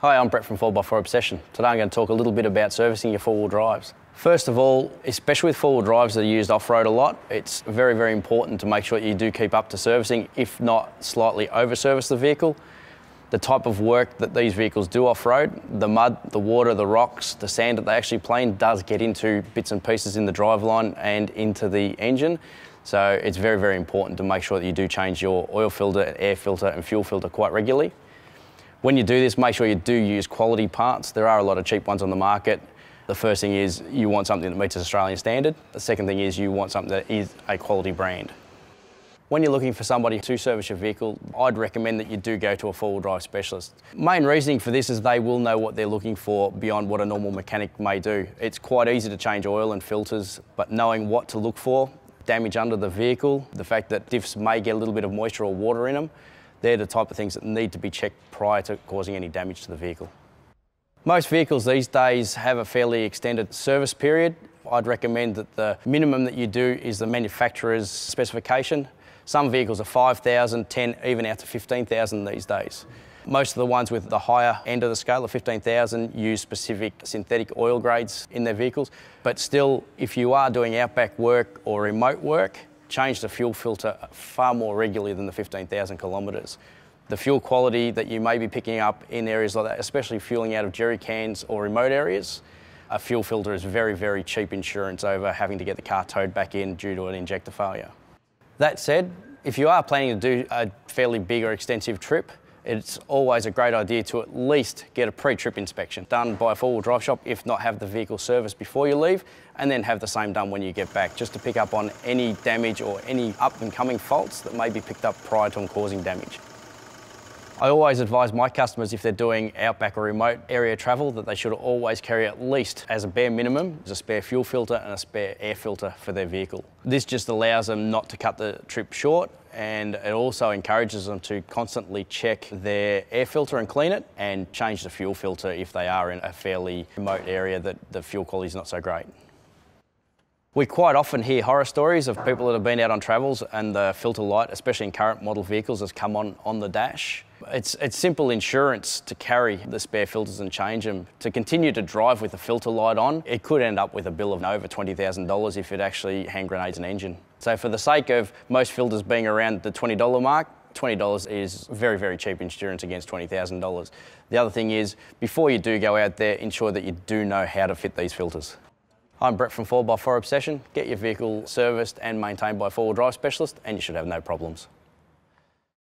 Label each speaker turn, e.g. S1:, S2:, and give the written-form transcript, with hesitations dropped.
S1: Hi, I'm Brett from 4x4 Obsession. Today I'm going to talk a little bit about servicing your four-wheel drives. First of all, especially with four-wheel drives that are used off-road a lot, it's very, very important to make sure you do keep up to servicing, if not slightly over-service the vehicle. The type of work that these vehicles do off-road, the mud, the water, the rocks, the sand that they actually play in does get into bits and pieces in the driveline and into the engine. So it's very, very important to make sure that you do change your oil filter, air filter and fuel filter quite regularly. When you do this, make sure you do use quality parts. There are a lot of cheap ones on the market. The first thing is you want something that meets Australian standard. The second thing is you want something that is a quality brand. When you're looking for somebody to service your vehicle, I'd recommend that you do go to a four-wheel drive specialist. Main reasoning for this is they will know what they're looking for beyond what a normal mechanic may do. It's quite easy to change oil and filters, but knowing what to look for, damage under the vehicle, the fact that diffs may get a little bit of moisture or water in them, they're the type of things that need to be checked prior to causing any damage to the vehicle. Most vehicles these days have a fairly extended service period. I'd recommend that the minimum that you do is the manufacturer's specification. Some vehicles are 5,000, 10, even out to 15,000 these days. Most of the ones with the higher end of the scale of 15,000 use specific synthetic oil grades in their vehicles. But still, if you are doing outback work or remote work, change the fuel filter far more regularly than the 15,000 kilometres. The fuel quality that you may be picking up in areas like that, especially fueling out of jerry cans or remote areas, a fuel filter is very, very cheap insurance over having to get the car towed back in due to an injector failure. That said, if you are planning to do a fairly big or extensive trip, it's always a great idea to at least get a pre-trip inspection done by a four-wheel drive shop, if not have the vehicle serviced before you leave, and then have the same done when you get back, just to pick up on any damage or any up-and-coming faults that may be picked up prior to them causing damage. I always advise my customers, if they're doing outback or remote area travel, that they should always carry at least, as a bare minimum, a spare fuel filter and a spare air filter for their vehicle. This just allows them not to cut the trip short, and it also encourages them to constantly check their air filter and clean it, and change the fuel filter if they are in a fairly remote area that the fuel quality is not so great. We quite often hear horror stories of people that have been out on travels and the filter light, especially in current model vehicles, has come on the dash. It's simple insurance to carry the spare filters and change them. To continue to drive with the filter light on, it could end up with a bill of over $20,000 if it actually hand grenades an engine. So for the sake of most filters being around the $20 mark, $20 is very, very cheap insurance against $20,000. The other thing is, before you do go out there, ensure that you do know how to fit these filters. I'm Brett from 4x4 Obsession. Get your vehicle serviced and maintained by a four-wheel drive specialist and you should have no problems.